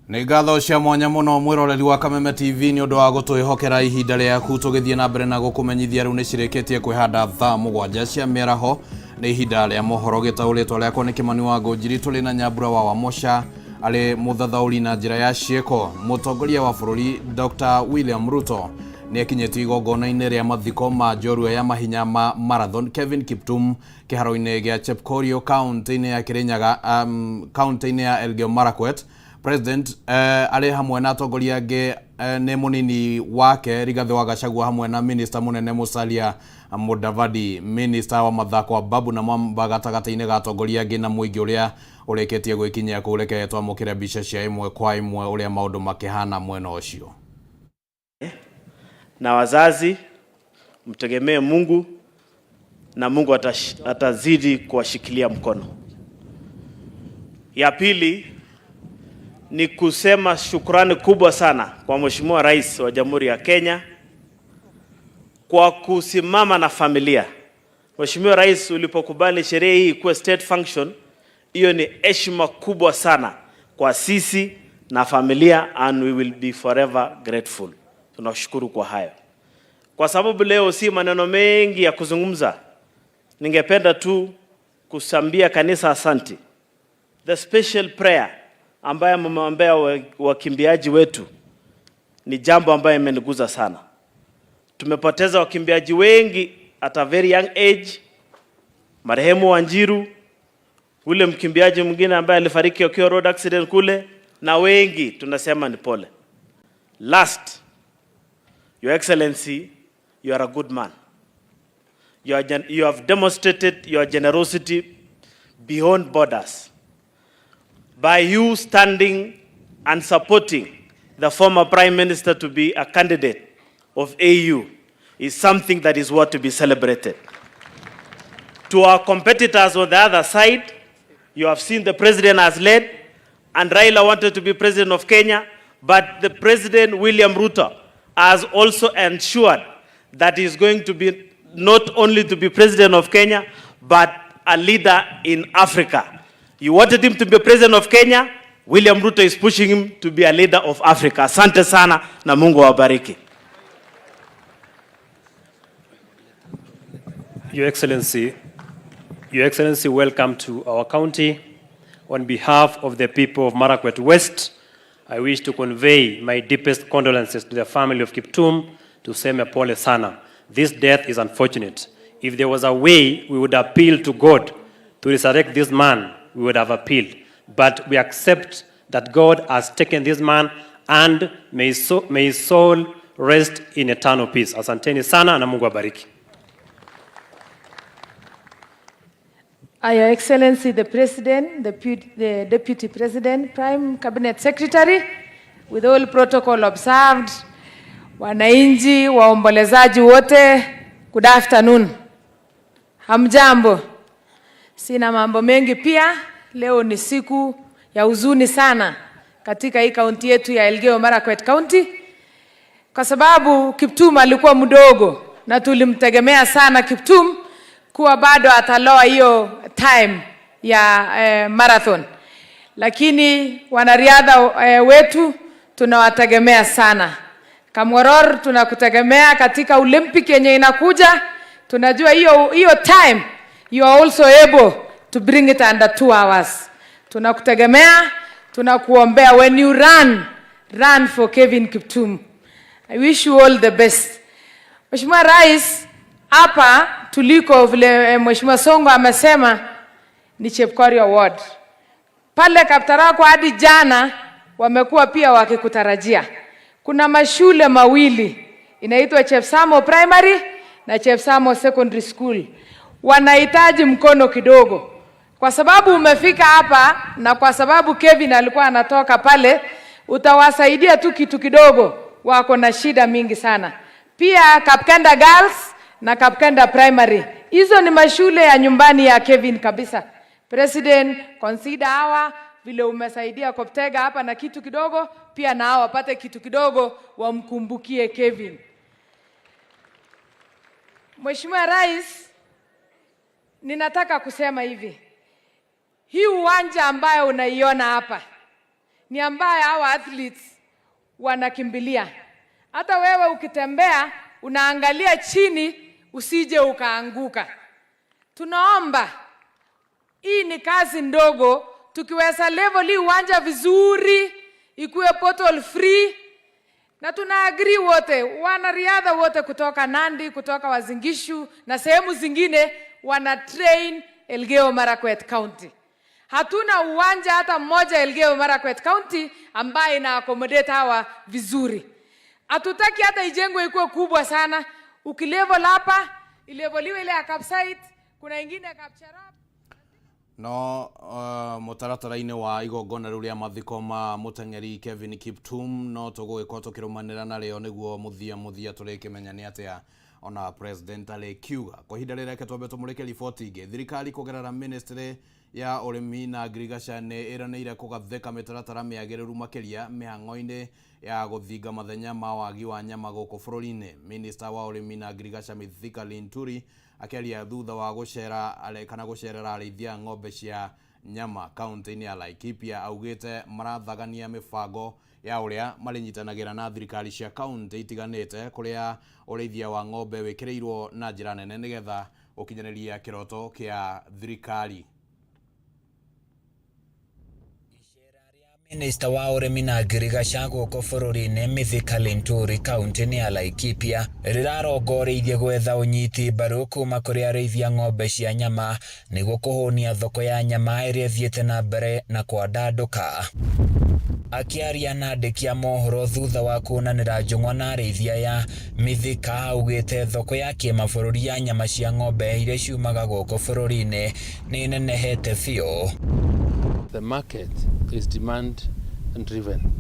Nĩ ngatho cia mwanya mũno mwĩroreri wa Kameme TV nĩ ũndũ wa gũtwĩhokera ihinda rĩaku tũgĩthiĩ na mbere na gũkũmenyithia rĩu nĩ cirĩkĩtie kwĩhanda thaa 7 cia mĩaraho nĩ ihinda rĩa Mohoro Gitau. Rĩtwa rĩakwa nĩ Kimani wa Ngũnjiri, tũrĩ na Nyambura wa Wamosha arĩ mũthathaũri na njĩra ya ciĩko. Mũtongoria wa bũrũri Dr. William Ruto nĩ akinyĩtie igongona-inĩ rĩa mathiko ma njorua ya mahinya ma marathon Kevin Kiptum kĩharo-inĩ gĩa Chepkorio kaunti-inĩ ya Kirinyaga, kaunti-inĩ ya Elgeyo Marakwet. President arĩ hamwe na atongoria angĩ nĩ mũnini wake Rigathi wa Gachagua hamwe na Minister mũnene Musalia Mudavadi, Minister wa mathako wa Babu na Mwamba gatagatĩ-inĩ ga atongoria angĩ na mũingĩ ũrĩa ũrĩkĩtie gwĩkinyia kũreke twamũkĩre mbica cia ĩmwe kwa ĩmwe ũrĩa maũndũ makĩhana mwena ũcio. Na wazazi mtegemee Mungu na Mungu atazidi kuwashikilia mkono. Ya pili ni kusema shukrani kubwa sana kwa Mheshimiwa Rais wa Jamhuri ya Kenya kwa kusimama na familia. Mheshimiwa Rais, ulipokubali sherehe hii kuwa state function, hiyo ni heshima kubwa sana kwa sisi na familia, and we will be forever grateful. Tunashukuru kwa hayo. Kwa sababu leo si maneno mengi ya kuzungumza, ningependa tu kusambia kanisa asanti. The special prayer ambaye mmeombea wakimbiaji wetu ni jambo ambaye imeniguza sana. Tumepoteza wakimbiaji wengi at a very young age. Marehemu Wanjiru, ule mkimbiaji mwingine ambaye alifariki akiwa road accident kule, na wengi tunasema ni pole. Last, Your Excellency, you are a good man. You have demonstrated your generosity beyond borders by you standing and supporting the former Prime Minister to be a candidate of AU is something that is worth to be celebrated. To our competitors on the other side, you have seen the President has led, and Raila wanted to be President of Kenya, but the President William Ruto has also ensured that he is going to be not only to be President of Kenya, but a leader in Africa. You wanted him to be President of Kenya, William Ruto is pushing him to be a leader of Africa. Asante sana na Mungu awabariki. Your Excellency, welcome to our county. On behalf of the people of Marakwet West, I wish to convey my deepest condolences to the family of Kiptum, to sema pole sana. This death is unfortunate. If there was a way we would appeal to God to resurrect this man, we would have appealed. But we accept that God has taken this man, and may his soul rest in eternal peace. Asanteni sana na Mungu abariki. Your Excellency the President, the Deputy President, Prime Cabinet Secretary, with all protocol observed, wananchi, waombolezaji wote, good afternoon. Hamjambo. Sina mambo mengi pia. Leo ni siku ya huzuni sana katika hii kaunti yetu ya Elgeyo Marakwet County, kwa sababu Kiptum alikuwa mdogo na tulimtegemea sana Kiptum kuwa bado ataloa hiyo time ya marathon. Lakini wanariadha wetu tunawategemea sana. Kamworor, tunakutegemea katika Olympic yenye inakuja. Tunajua hiyo time you are also able to bring it under 2 hours. Tunakutegemea, tunakuombea. When you run for Kevin Kiptum. I wish you all the best. Mheshimiwa Rais, hapa tuliko vile Mheshimiwa Songo amesema ni Chepkorio Ward. Pale Kaptarakwa hadi jana wamekuwa pia wakikutarajia. Kuna mashule mawili inaitwa Chepsamo Primary na Chepsamo Secondary School. Wanahitaji mkono kidogo. Kwa sababu umefika hapa na kwa sababu Kevin alikuwa anatoka pale, utawasaidia tu kitu kidogo, wako na shida mingi sana. Pia Kapkenda Girls na Kapkenda Primary. Hizo ni mashule ya nyumbani ya Kevin kabisa. President, consider hawa vile umesaidia Koptega hapa na kitu kidogo, pia na hawa wapate kitu kidogo wamkumbukie Kevin. Mheshimiwa Rais, ninataka kusema hivi. Hii uwanja ambayo unaiona hapa ni ambaye hawa athletes wanakimbilia. Hata wewe ukitembea unaangalia chini usije ukaanguka. Tunaomba, hii ni kazi ndogo, tukiweza level hii uwanja vizuri, ikuwe portal free, na tuna agree wote, wanariadha wote kutoka Nandi, kutoka Wazingishu na sehemu zingine wana train Elgeyo Marakwet County. Hatuna uwanja hata mmoja Elgeyo Marakwet County ambaye ina accommodate hawa vizuri. Hatutaki hata ijengwe ikuwe kubwa sana. Ukilevel hapa, ileveliwe ile ya Kapsait, kuna ingine ya Kapcharab. No mutaratara-ini wa igongona riu ria mathiko ma muteng'eri Kevin Kiptum no tugugikwo tukirumanira nario niguo muthia turikimenya ni atia ona president alikiuga kwa ihinda rireke twambe tumurike riboti ingi. Thirikari kugerera ministry ya urimi na agriculture ni iraneire kugatheka mitaratara miagiriru makiria mihang'o-ini ya guthinga mathenya ma wagi wa nyama guku bururi-ini. Minister wa urimi na agriculture Mithika Linturi akiaria thutha wa gucera kana gucerera arĩithia ng'ombe cia nyama kaunti-ini ya Laikipia, augite marathagania mibango ya uria marinyitanagĩra na thirikari cia kaunti itiganite kuria ũrĩithia wa ng'ombe wĩkĩrĩirwo na njĩra nene nigetha ũkinyanĩria kiroto kia thirikari. Minister wa urimi na agriculture guku bururi-ini Mithika Linturi kaunti-ini ya Laikipia rirarongoreirie gwetha unyiti mbaru kuma kuri arĩithia ng'ombe cia nyama niguo kuhunia thoko ya nyama iria ithiĩte na mbere na kwandanduka. Akiaria na andĩki a mohoro thutha wa kuonanĩra njũng'wa na arĩithia ya Mithika, augĩte thoko ya kĩmabũrũri ya nyama cia ng'ombe iria ciumaga gũkũ bũrũri-inĩ nĩ nenehete biũ. The market is demand driven,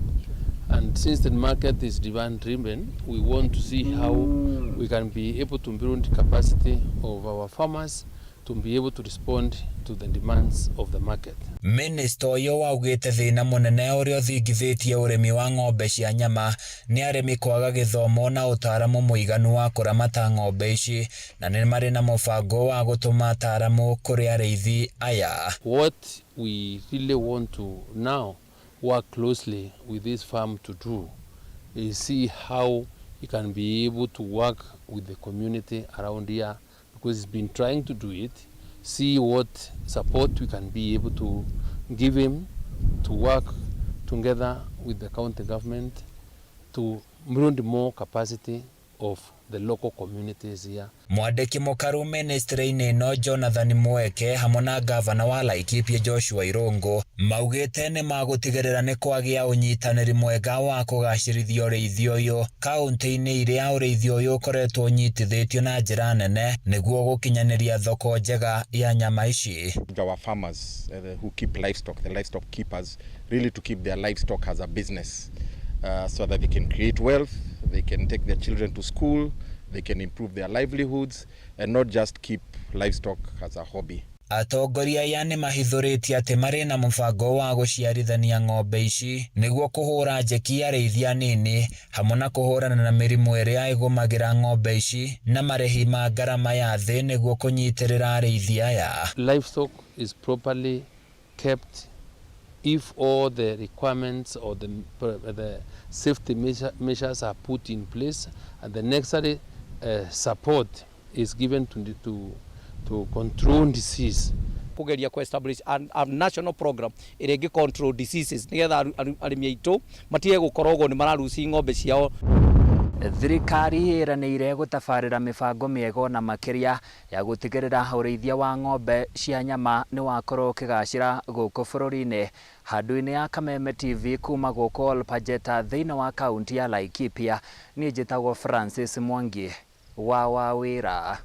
and since the market is demand driven, we want to see how we can be able to build capacity of our farmers to be able to respond to the demands of the market. Minister ũyũ augĩte thĩna mũnene ũrĩa ũthingithĩtie ũrĩmi wa ng'ombe cia nyama nĩ arĩmi kwaga gĩthomo na ũtaaramu mũiganu wa kũramata ng'ombe ici, na nĩ marĩ na mũbango wa gũtũma ataaramu kũrĩ arĩithi aya. What we really want to now work closely with this farm to do is see how we can be able to work with the community around here, because it's been trying to do it, see what support we can be able to give him to work together with the county government to build more capacity of the local communities here. Mwandĩki mũkaru ministry-inĩ ĩno Jonathan Mweke hamwe na gavana wa Laikipia Joshua Irungu maugĩte nĩ magũtigĩrĩra nĩ kwagĩa ũnyitanĩri mwega wa kũgacĩrithia ũrĩithia ũyũ kaunti-inĩ iria ũrĩithia ũyũ ũkoretwo ũnyitithĩtio na njĩra nene nĩguo gũkinyanĩria thoko njega ya nyama ici. Our farmers who keep livestock, the livestock keepers, really to keep their livestock as a business so that they can create wealth, they can take their children to school, they can improve their livelihoods and not just keep livestock as a hobby. Atongoria aya nĩ mahithũrĩtie atĩ marĩ na mũbango wa gũciarithania ng'ombe ici nĩguo kũhũra njeki arĩithia nini hamwe na kũhũrana na mĩrimũ ĩrĩa ĩgũmagĩra ng'ombe ici na marĩhi ma ngarama ya thĩ nĩguo kũnyitĩrĩra arĩithia aya. Livestock is properly kept if all the requirements or the safety measures are put in place and the necessary support is given to control disease. Kugeria ku establish a national program ĩrĩa ĩngĩ control diseases nigetha arĩmi aitũ matige gũkorwo nĩ mararuci ng'ombe ciao. Thirikari ĩranĩire gũtabarĩra mĩbango mĩega na makĩria ya gũtigĩrĩra ũrĩithia wa ng'ombe cia nyama nĩ wakorwo ũkĩgacĩra gũkũ bũrũri-inĩ. Handũ-inĩ ya Kameme TV kuma gũkũ Olpajeta thĩinĩ wa kaunti ya Laikipia, niĩ njĩtagwo Francis Mwangi wa wĩra.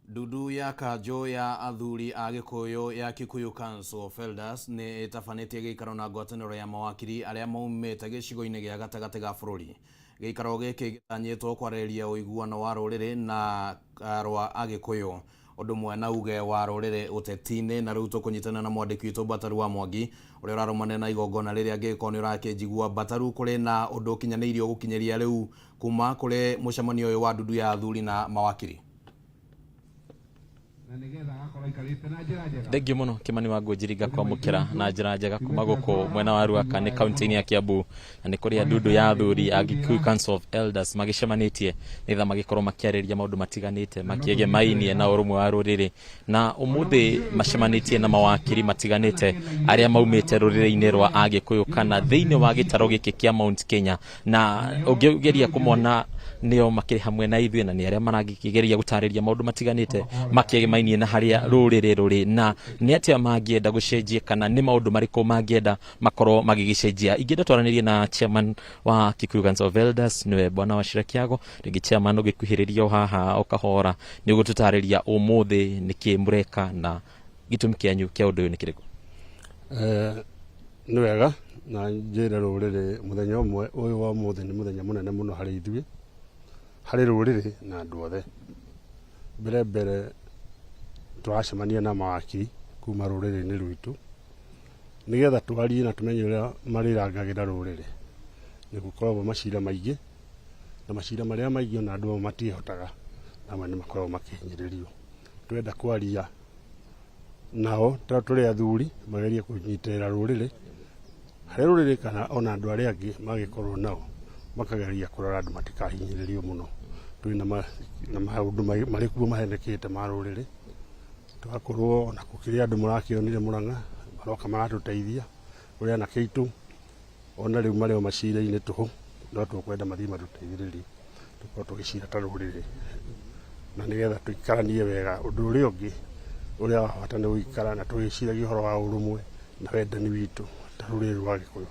Ndudu ya kanjo ya athuri a Gikuyu ya Kikuyu Council of Elders nĩ ĩtabanĩtie gĩikaro na ngwatanĩro ya mawakiri arĩa maumĩte gĩcigo-inĩ gĩa gatagatĩ ga bũrũri. Gĩikaro gĩkĩ gĩtanyĩtwo kwarĩrĩria ũiguano wa rũrĩrĩ na rwa Agĩkũyũ, ũndũ ũmwe na uge wa rũrĩrĩ ũteti-inĩ, na rĩu tũkũnyitana na mwandĩki witũ Bataru wa Mwangi ũrĩa ũrarũmana na igongona rĩrĩa angĩkorwo nĩ ũrakĩnjigua. Bataru, kũrĩ na ũndũ ũkinyanĩirio gũkinyĩria rĩu kuma kũrĩ mũcemanio ũyũ wa ndudu ya athuri na mawakiri? Thengi muno Kimani wa Njiringa kwamukira na njira njega kuma guku mwena wa Ruaka ni kaunti-ini ya Kiambu na ni kuria ndundu ya athuri a Gikuyu Council of Elders magicemanitie nitha magikorwo makiariria maundu matiganite makiegemainie na urumwe wa ruriri na umuthi macemanitie na mawakiri matiganite aria maumite ruriri-ini rwa Agikuyu kana thiini wa gitaro giki kia Mount Kenya na ungigeria kumona nio makiri hamwe na ithuĩ na nĩ arĩa maragikigeria gũtarĩria maũndũ matiganĩte makĩgemainie na harĩa rũrĩrĩ rũrĩ na nĩ atĩa mangĩenda gũcenjia kana nĩ maũndũ marĩkũ mangĩenda makorwo magĩgĩcenjia. Ingĩenda twaranĩrie na chairman wa Gikuyu Council of Elders nĩwe Bwana Wachira Kiago. Rĩngĩ chairman ũgĩkuhĩrĩria o haha ũkahora nĩ ũgũtũtarĩria ũmũthĩ nĩkĩ mũreka na gĩtũmi kĩanyu kĩa ũndũ ũyũ nĩ kĩrĩkũ? Nĩ wega na njĩre rũrĩrĩ mũthenya ũmwe ũyũ wa ũmũthĩ nĩ mũthenya mũnene mũno harĩ ithuĩ harĩ rũrĩrĩ na andũ othe. Mbere tũracemania na mawakiri kuma rũrĩrĩ-inĩ rwitũ nĩgetha twarie na tũmenye ũrĩa marĩrangagĩra rũrĩrĩ. Nĩ gũkoragwo macira maingĩ na macira marĩa maingĩ na andũ matihotaga amwe nĩ makoragwo makĩhinyĩrĩrio. Twenda kwaria nao tũrĩ athuri magerie kũnyitĩrĩra rũrĩrĩ harĩ rũrĩrĩ kana ona andũ arĩa angĩ magĩkorwo nao makageria kũrora andũ matikahinyĩrĩrio mũno. Twĩna maũndũ marĩ kuo mahenekete ma rũrĩrĩ tũgakorwo na gũkĩrĩ andũ mũrakĩonire Mũrang'a maroka maratũteithia ũrĩa anake aitũ ona rĩu marĩ o macira-inĩ tũhũ no tũkwenda mathiĩ matũteithĩrĩrie tũkorwo tũgĩcira ta rũrĩrĩ na nĩgetha tũikaranie wega. Ũndũ ũrĩa ũngĩ ũrĩa wa bata nĩ gũikara na tũgĩciragia ũhoro wa ũrũmwe na wendani witũ ta rũrĩrĩ rwa Gĩkũyũ.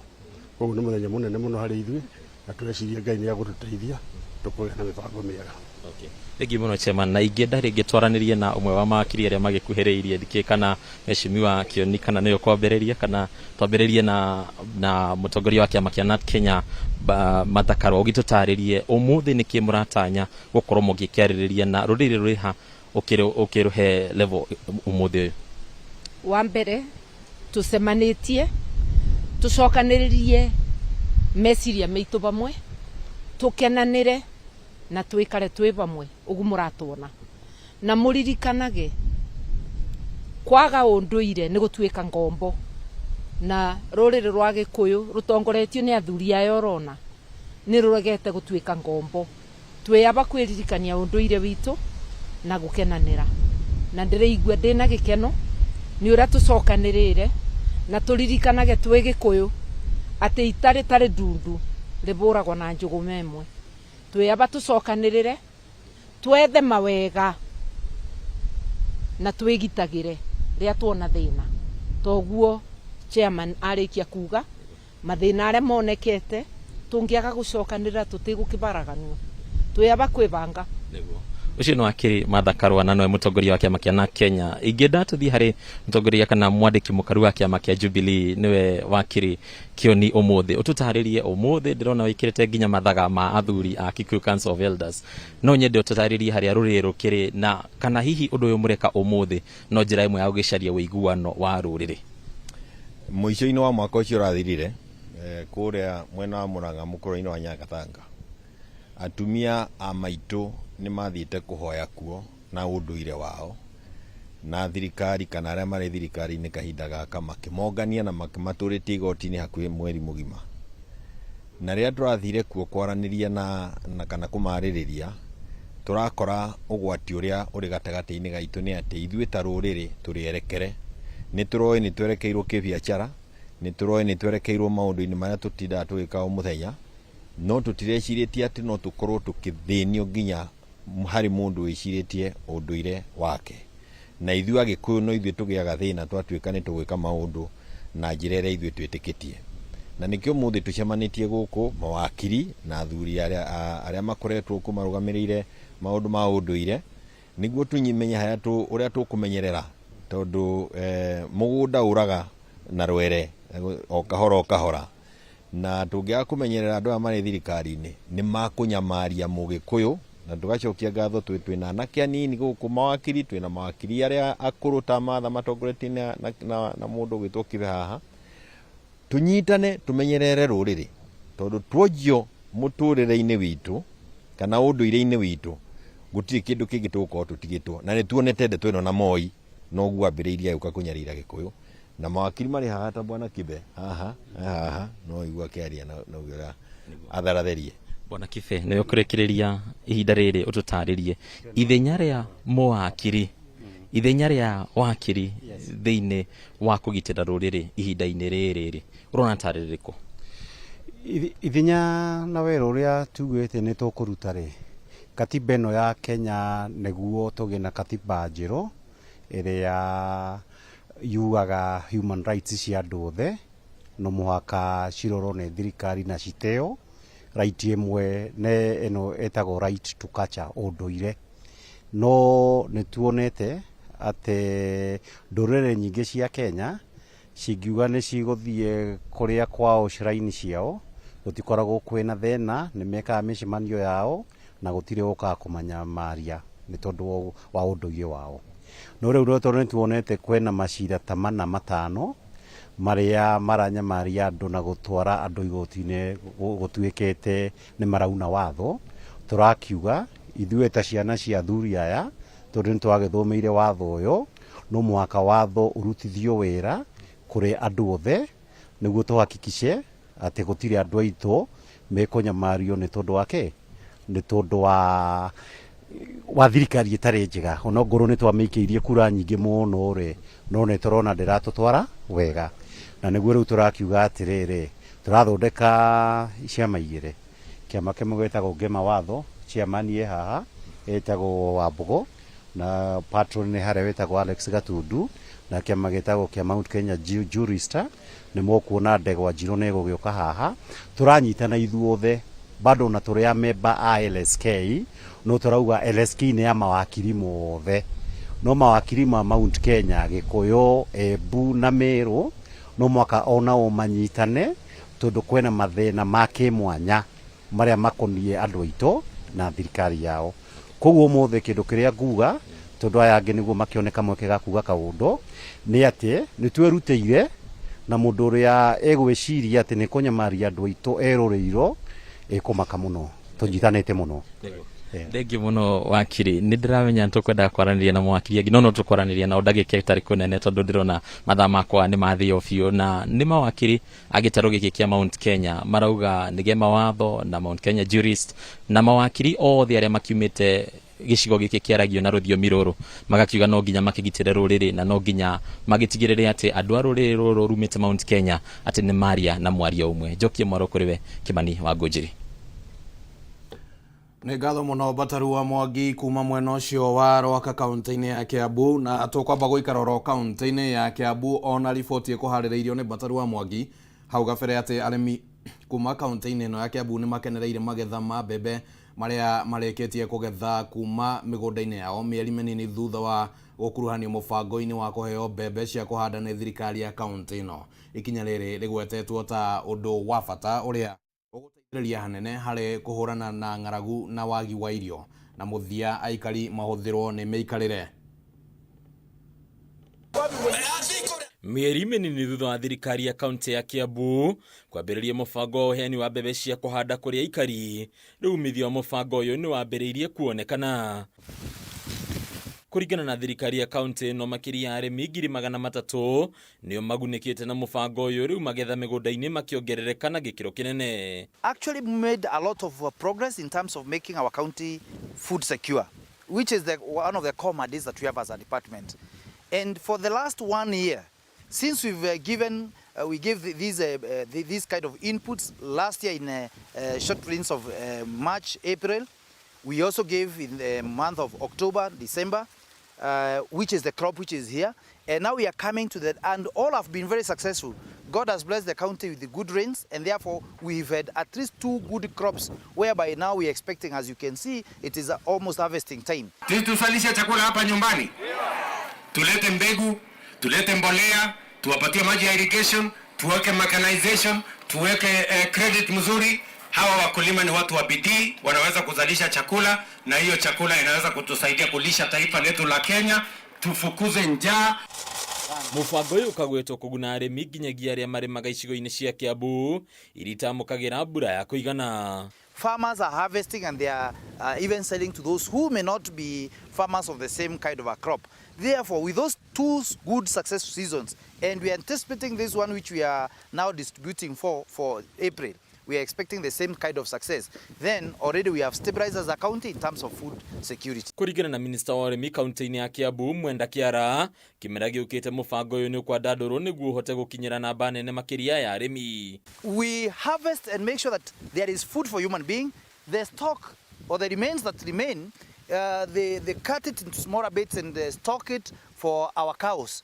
Koguo nĩ mũthenya mũnene mũno harĩ ithuĩ na twĩciria Ngai nĩ agũtũteithia tũkũgĩa na mĩbango mĩega. Thengi muno chairman na ingĩenda rĩngĩ twaranĩrie na ũmwe wa mawakiri arĩa magĩkuhĩrĩirie thikĩ kana Mheshimiwa Kioni kana nĩyo kwambĩrĩria kana twambĩrĩrie na mũtongoria wa kĩama kĩa NARC Kenya Martha Karua ũgĩtũtarĩrie ũmũthĩ nĩkĩ mũratanya gũkorwo mũgĩkĩarĩrĩria na rũrĩrĩ rwĩ ha ũkĩrũhe level ũmũthĩ ũyũ? Wa mbere tũcemanĩtie tũcokanĩrĩrie meciria maitũ bamwe tũkenanĩre na twĩkare twĩ bamwe ũguo mũratuona na mũririkanage kwaga ũndũire nĩ gũtuĩka ngombo na rũrĩrĩ rwa Gĩkũyũ rũtongoretio nĩ athuri aya ũrona nĩ rũregete gũtuĩka ngombo. Twĩaba kwĩririkania ũndũire witũ na gũkenanĩra na ndĩraigua ndĩna gĩkeno nĩ ũrĩa tũcokanĩrĩire na tũririkanage twĩ Gĩkũyũ atĩ itarĩ ndundu rĩbũragwo na njũgũ memwe. Twĩaba tũcokanĩrĩre twethe mawega na twĩgitagĩre rĩrĩa tuona thĩna. Toguo chairman arĩkia kuga mathĩna arĩa monekete tũngĩaga gũcokanĩrĩra tũtigũkĩbaraganwo. Twĩaba kwĩbanga. Ucio no akiri Martha Karua na noe mũtongoria wa kĩama kĩa NARC Kenya. Ingĩenda tũthiĩ harĩ mũtongoria kana mwandĩki mũkaru wa kĩama kĩa Jubilee nĩwe wakiri Kioni ũmũthĩ. Ũtũtarĩrie ũmũthĩ ndĩrona wĩkĩrĩte nginya mathaga ma athuri a Gikuyu Council of Elders. No nyende ũtũtarĩrie harĩa rũrĩrĩ rũkĩrĩ na kana hihi ũndũ ũyũ mũreka ũmũthĩ no njĩra ĩmwe ya gũgĩcaria ũiguano wa rũrĩrĩ. Mũico-inĩ wa mwaka ũcio ũrathirire kũrĩa mwena wa Mũrang'a mũkũrũ-inĩ wa Nyagathanga atumia a maitũ nĩ mathiĩte kũhoya kuo na ũndũire wao na thirikari kana arĩa marĩ thirikari-inĩ kahinda gaka makĩmongania na makĩmatũrĩtie igoti-inĩ hakuhĩ mweri mũgima. Na rĩrĩa tũrathire kuo kwaranĩria na kana kũmarĩrĩria tũrakora ũgwati ũrĩa ũrĩ gatagatĩ-inĩ gaitũ nĩ atĩ ithuĩ ta rũrĩrĩ tũrĩerekere. Nĩ tũroĩ nĩ twerekeirwo kĩbiacara, nĩ tũroĩ nĩ twerekeirwo maũndũ-inĩ marĩa tũtindaga tũgĩka o mũthenya, no tũtirecirĩtie atĩ no tũkorwo tũkĩthĩnio nginya harĩ mũndũ wĩcirĩtie ũndũire wake. Na ithuĩ Agĩkũyũ no ithuĩ tũgĩaga thĩna twatuĩka nĩ tũgwĩka maũndũ na njĩra ĩrĩa ithuĩ twĩtĩkĩtie. Na nĩkĩo mũthĩ tũcemanĩtie gũkũ mawakiri na athuri arĩa makoretwo kũmarũgamĩrĩire maũndũ ma ũndũire nĩguo tũmenye ũrĩa tũkũmenyerera tondũ mũgũnda ũraga na rwere o kahora o kahora. Na tũngĩaga kũmenyerera andũ aya marĩ thirikari-inĩ nĩ makũnyamaria Mũgĩkũyũ na tũgacokia ngatho twĩna anake anini gũkũ mawakiri, twĩna mawakiri arĩa akũrũ ta Martha matongoretie na mũndũ ũgĩtwo Kibe haha. Tũnyitane tũmenyerere rũrĩrĩ tondũ tuonjio mũtũrĩre-inĩ witũ kana ũndũire-inĩ witũ gutiri kindu kingi tuko tutigitwo na ni tuonete ndeto ino na Moi no guambiriria yuka kunyarira Gikuyu na mawakiri mari haha ta bwana Kibe haha no igua kiaria no gira atharatherie Bwana Kibe nä å kå rä kä rä ria ihinda rä rä å tå tarä rie ithenya rä a måwakiri ithenya rä a wakiri thä inä wa kå gitä ra rå rä rä ihinda-inä rä rä rä å rona tarä rä kå ithenya na wä ra å rä a tugä te nä tå kå ruta rä katiba ä no ya Kenya nĩguo tũgĩe na katiba njerũ ĩrĩa yugaga human rights cia andũ othe no mũhaka cirorwo nĩ thirikari na citeo. Right ĩmwe nĩ ĩno ĩtagwo right to culture ũndũire, no nĩ tuonete atĩ ndũrĩrĩ nyingĩ cia Kenya cingiuga nĩ cigũthiĩ kũrĩa kwao shrine ciao gũtikoragwo kwĩna thĩna, nĩ mekaga mĩcemanio yao na gũtirĩ ũkaga kũmanyamaria nĩ tondũ wa ũndũire wao. No rĩu tondũ nĩ tuonete kwĩna macira ta mana matano marĩa maranyamaria andũ na gũtwara andũ igoti-inĩ gũtuĩkĩte nĩ marauna watho, tũrakiuga ithuĩ ta ciana cia athuri aya tondũ nĩ twagĩthomeire watho ũyũ no mũhaka watho ũrutithio wĩra kũrĩ andũ othe nĩguo tũhakikice atĩ gũtirĩ andũ aitũ mekũnyamario nĩ tondũ wake nĩ tondũ wa thirikari ĩtarĩ njega. Ona ngorwo nĩ twamĩikĩirie kura nyingĩ mũno rĩ no nĩ tũrona ndĩratũtwara wega, na nĩguo rĩu tũrakiuga atĩrĩrĩ tũrathondeka ciama igĩrĩ, kĩama kĩmwe gĩtagwo ngema watho chairman ye haha etagwo Wambũgũ na patron nĩ harĩa wĩtagwo Alex Gatundu, na kĩama gĩtagwo kĩa Mount Kenya Jurist nĩ mũkuona Ndegwa Njirũ nĩ gũgĩũka haha. Tũranyitana ithuothe bado na tũrĩ a member a LSK no tũrauga LSK nĩ ya mawakiri mothe, no mawakiri ma Mount Kenya Gĩkũyũ, Embu na Meru no mwaka onao manyitane tondũ kwĩna mathĩna ma kĩmwanya marĩa makoniĩ andũ aitũ na thirikari yao. Koguo ũmũthĩ kĩndũ kĩrĩa nguga tondũ aya angĩ nĩguo makĩoneka mweke ga kuga kaũndũ nĩ atĩ nĩ twĩrutĩire na mũndũ ũrĩa egwĩciria atĩ nĩ kũnyamaria andũ aitũ erũrĩirwo ĩkũmaka mũno, tũnyitanĩte mũno. Thengiũ mũno wakiri, nĩ ndĩramenya tũkwendaga kwaranĩria na mwakiri angĩ no tũkwaranĩria nao ndagĩka ĩtarĩ kũnene tondũ ndĩrona mathaa makwa nĩ mathio biũ, na nĩ mawakiri a gĩtarũ gĩkĩ kĩa Mount Kenya marauga nĩ Ngema Watho na Mount Kenya Jurist na mawakiri othe arĩa makiumĩte gĩcigo gĩkĩ kĩaragio na rũthiomi rũrũ magakiuga no nginya makĩgitĩre rũrĩrĩ na no nginya magĩtigĩrĩre atĩ andũ a rũrĩrĩ rũrũ rumĩte Mount Kenya atĩ nĩ maria na mwario ũmwe. Njokie mwaro kũrĩ we Kimani wa Ngũnjiri. Nĩ ngatho mũno Bataru wa Mwangi kuma mwena ũcio wa Rwaka kaunti-inĩ ya Kiambu, na tũkwamba gũikara ro kaunti-inĩ ya Kiambu ona riboti ĩkũharĩrĩirio nĩ Bataru wa Mwangi hau gabere atĩ arĩmi kuma kaunti-inĩ ĩno ya Kiambu nĩ makenereire magetha ma mbembe marĩa marĩkĩtie kũgetha kuma mĩgũnda-inĩ yao mĩeri mĩnini thutha wa gũkuruhanio mũbango-inĩ wa kũheo mbembe cia kũhanda nĩ thirikari ya kaunti ĩno. Ikinya rĩrĩ rĩgwetetwo ta ũndũ wa bata ũrĩa ũgũteithĩrĩria hanene harĩ kũhũrana na ng'aragu na wagi wa irio na mũthia aikari mahũthĩrwo nĩ mĩikarĩre. Mĩeri mĩnini thutha wa thirikari ya kaunti ya Kiambu kwambĩrĩria mũbango wa ũheani wa mbembe cia kũhanda kũrĩ aikari, rĩu umithio wa mũbango ũyũ nĩ wambĩrĩirie kuonekana. Kũringana na thirikari ya kaunti no makĩria ya arĩmi 300,000 nĩo magunĩkĩte na mũbango ũyũ, rĩu magetha mĩgũnda-inĩ makĩongerereka na gĩkĩro kĩnene. Actually made a lot of progress in terms of making our county food secure, which is one of the core mandates that we have as a department. And for the last 1 year, since we gave these kind of inputs last year in short prints of March, April, we also gave in the month of October, December, which is the crop which is here. And now we are coming to that, and all have been very successful. God has blessed the county with the good rains, and therefore we've had at least 2 good crops, whereby now we're expecting, as you can see, it is almost harvesting time. Tusalishe chakula hapa nyumbani. Tulete mbegu, tulete mbolea, tuwapatie maji ya irrigation, tuweke mechanization, tuweke credit mzuri. Hawa wakulima ni watu wa bidii, wanaweza kuzalisha chakula na hiyo chakula inaweza kutusaidia kulisha taifa letu la Kenya, tufukuze njaa. Mũbango ũyũ ũkagwetwo kũguna arĩmi nginyagia arĩa marĩmaga icigo-inĩ cia Kiambu iritamũkagĩra mbura ya kũigana. farmers are harvesting and they are even selling to those who may not be farmers of the same kind of a crop. Therefore, with those two good successful seasons, and we are anticipating this one which we are now distributing for April, we are expecting the same kind of success. Then already we have stabilized as a county in terms of food security. Kurigana na minister wa urimi kaunti-ini ya Kiambu Mwenda Kiara, kimera giukite mubango uyu ni kwenda nduru niguo hote gukinyira namba nene makiria ya arimi. We harvest and make sure that there is food for human being. The stock or the remains that remain, they cut it into smaller bits and stock it for our cows.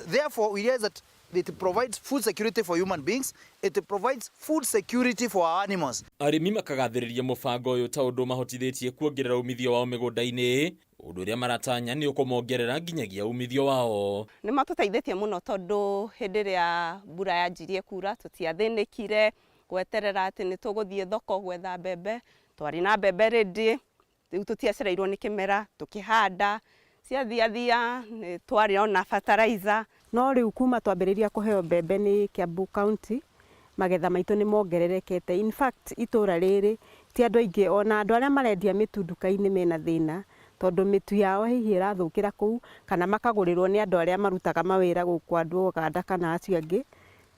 Therefore, we realize that it provides food security for human beings. It provides food security for our animals. Arimi makagathiriria mubango uyu ta undu mahotithĩtie kuongerera umithio wao migunda-ini, undu uria maratanya ni ukumongerera nginyagia umithio wao. Ni matũteithĩtie mũno tondu hĩndĩ ĩrĩa mbura yanjirie kura tũtiathĩnĩkire gweterera atĩ nĩ tũgũthiĩ thoko gwetha mbembe. Twari na mbembe rĩndĩ, rĩu tũtiacereirwo nĩ kĩmera tũkĩhanda, ciathiathia nĩ twari ona fertilizer. No rĩu kuma twambĩrĩria kũheo mbembe nĩ Kiambu County, magetha maitũ nĩ mongererekete. In fact, itũra rĩrĩ ti andũ aingĩ ona andũ arĩa marendia mĩtu nduka-inĩ mena thĩna tondu mĩtu yao hihi ĩrathũkĩra kũu kana makagũrĩrwo nĩ andũ arĩa marutaga mawĩra gũkũ andũ Uganda kana acio angĩ,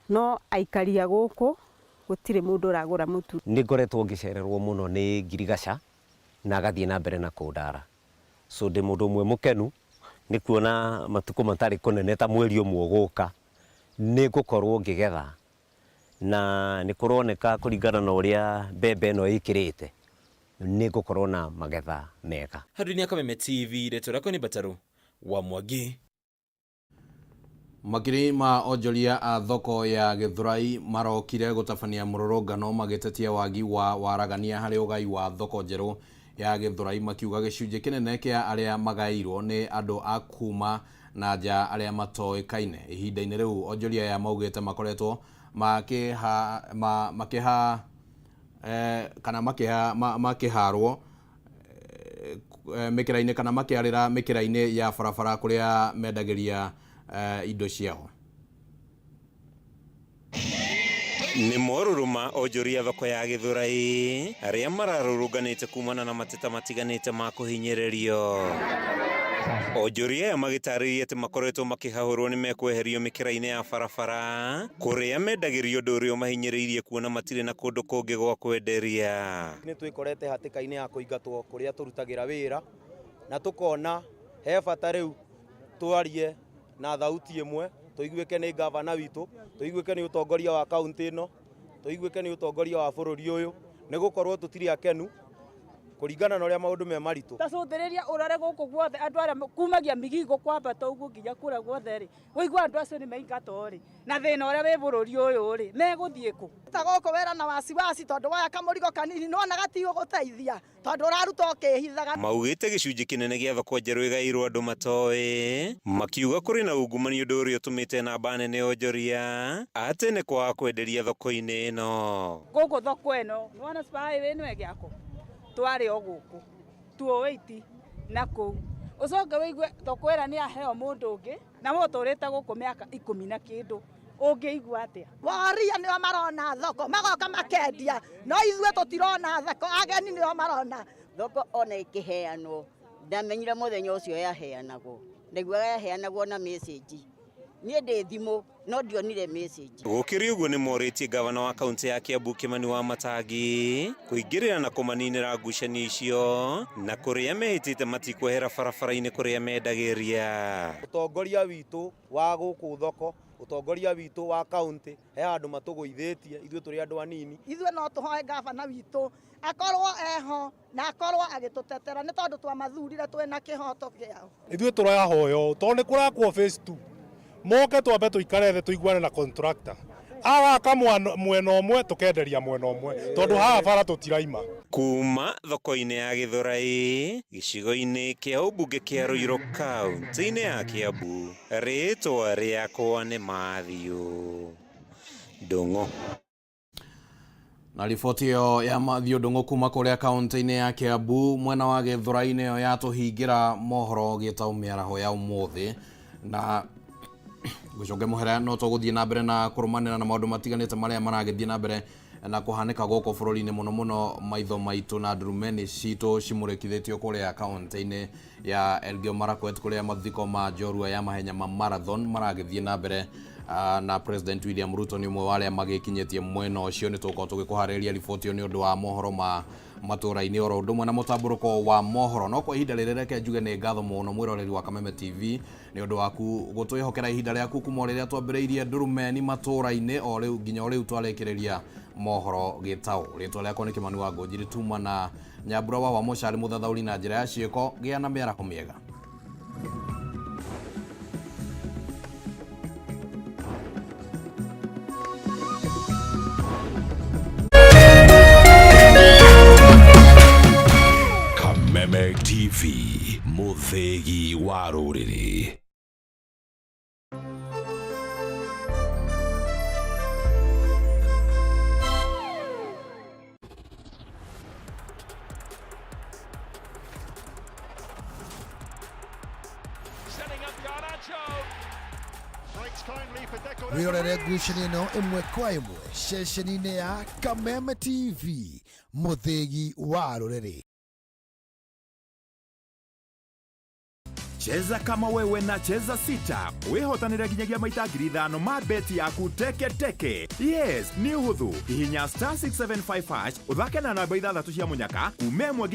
no aikaria gũkũ gũtirĩ mũndũ ũragũra mũtu. Nĩ ngoretwo ngĩcererwo mũno nĩ ngirigaca na agathiĩ na mbere na kũndara, so ndĩ mũndũ ũmwe mũkenu nĩ kuona matukũ matarĩ kũnene ta mweri ũmwe ũgũka nĩ ngũkorwo ngĩgetha na nĩ kũroneka kũringana na ũrĩa mbembe ĩno ĩkĩrĩte nĩ ngũkorwo na magetha mega. Handũ-inĩ ya Kameme TV, rĩtwa rĩakwa nĩ Bataru wa Mwangi. Makiri ma onjoria a thoko ya Githurai marokire gutabania mũrũrũngano magĩtetia wagi wa waragania harĩ ũgai wa thoko njerũ ya Githurai, makiuga gĩcunjĩ kĩnene kĩa arĩa magairwo nĩ andũ a kuma na nja arĩa matoĩkaine. Ihinda-inĩ rĩu onjoria ya maugĩte makoretwo makĩharwo mĩkĩra-inĩ kana makĩarĩra mĩkĩra-inĩ ya barabara kũrĩa mendagĩria indo ciao. Ni moruruma onjoria thoko ya Githurai aria mararũrũnganĩte kumana na mateta matiganĩte ma kũhinyĩrĩrio. Onjoria aya magĩtarĩria atĩ makoretwo makĩhahũrwo nĩ mekweherio mĩkĩra-inĩ ya barabara kũrĩa mendagĩrio ũndũ ũrĩa ũmahinyĩrĩirie kuona matirĩ na kũndũ kũngĩ gwa kwenderia. Nĩ twĩkorete hatĩka-inĩ ya kũingatwo kũrĩa tũrutagĩra wĩra na tũkona he bata rĩu twarie na thauti ĩmwe, tũiguĩke nĩ gavana witũ, tũiguĩke nĩ ũtongoria wa kaunti ĩno, tũiguĩke nĩ ũtongoria wa bũrũri ũyũ, nĩ gũkorwo tũtirĩ akenu kũringana na ũrĩa maũndũ me maritũ. Tacũthĩrĩria ũrore gũkũ guothe andũ arĩa kumagia migingo kwambata ũguo nginya kũrĩa guothe rĩ, wĩigua andũ acio nĩ maingatwo rĩ, na thĩna ũrĩa wĩ bũrũri ũyũ rĩ, megũthiĩ kũ? Gũkũ wera na wasiwasi tondũ waya kamũrigo kanini nona gatigũgũteithia tondũ ũraruta ũkĩhithaga. Maugĩte gĩcunjĩ kĩnene gĩa thoko njerũ ĩgaĩirwo andũ matoĩ, makiuga kũrĩ na ungumania ũndũ ũrĩa ũtũmĩte namba nene onjoria atĩ nĩ kwaga kwenderia thoko-inĩ ĩno. Gũkũ thoko ĩno nĩwona highway ĩno ĩgĩakwo twari o gũkũ tuoĩti na kũu ũcoke wĩigue thoko ĩra nĩ aheo mũndũ ũngĩ na mũtũrĩte gũkũ mĩaka 10 na kĩndũ ũngĩigua atĩa? Waria nĩo marona thoko magoka makendia no ithuĩ tũtirona thoko, ageni nĩo marona thoko. Ona ĩkĩheanwo ndamenyire mũthenya ũcio yaheanagwo, ndaiguaga yaheanagwo na message. Niĩ ndĩ thimũ no ndionire message. Gũkĩrĩ ũguo nĩ morĩtie gavana wa kaunti ya Kiambu Kimani wa Matangi kũingĩrĩra na kũmaninĩra ngucanio icio na kũrĩa mehĩtĩte matikwehera barabara-inĩ kũrĩa mendagĩria. Ũtongoria witũ wa gũkũ thoko, ũtongoria witũ wa kaunti he handũ matũgũithĩtie ithuĩ tũrĩ andũ anini. Ithuĩ no tũhoe gavana witũ akorwo eho na akorwo agĩtũtetera nĩ tondũ twamathurire twĩna kĩhoto kĩao. Ithuĩ tũrahoyo tondũ nĩ kũrakwo phase 2 moke twambe tũikare thĩ tũiguane na contractor agaka mwena ũmwe tũkenderia mwena ũmwe tondũ haha bara tũtiraima. Kuma thoko-inĩ ya Githurai gĩcigo-inĩ kĩa ũmbunge kĩa Ruiru kaunti-inĩ ya Kiambu, rĩtwa rĩakwa nĩ Mathiũ Ndung'u. Na riboti ĩyo ya Mathiũ Ndung'u kuma kũrĩa kaunti-inĩ ya Kiambu mwena wa Githurai nĩyo yatũhingĩra Mohoro Gitau mĩaraho ya ũmũthĩ, na gũcoke mũhera no tũgũthiĩ na mbere na kũrũmanĩra na maũndũ matiganĩte marĩa maragĩthiĩ na mbere na kuhaneka goko bururi-ini muno muno maitho maitu na ndurumeni citu cimurekithitio kuria kaunti-ini ya Elgeyo Marakwet kuria mathiko ma njorua ya mahenya ma marathon maragithie na mbere na President William Ruto ni mwe wale magikinyetie mweno ucio ni tuko tugikuhariria riboti yo ni undu wa mohoro ma matura-ini oro ndumwe na mutamburuko wa mohoro no kwa ihinda riri reke njuge ni ngatho muno mwiroreri wa Kameme TV ni undu waku gutwihokera ihinda riaku kuma riria twambiriirie ndurumeni matura-ini o riu nginya riu twarekereria Mohoro Gitau ritwa riakwa ni Kimani wa Ngojiri tuma na Nyambura wa Mucari muthathauri na njira ya ciiko gia na miarako miega. Kameme TV muthegi wa ruriri. Wirorere ngucanio ino imwe kwa imwe ceceni-inĩ ya Kameme TV muthegi wa ruriri. Cheza kama wewe na cheza sita. Wihotanire nginyagia maita 5,000 ma beti yaku teke teke. Yes, ni uhuthu. Hihinya *675# uthake na namba 6 cia munyaka umemwe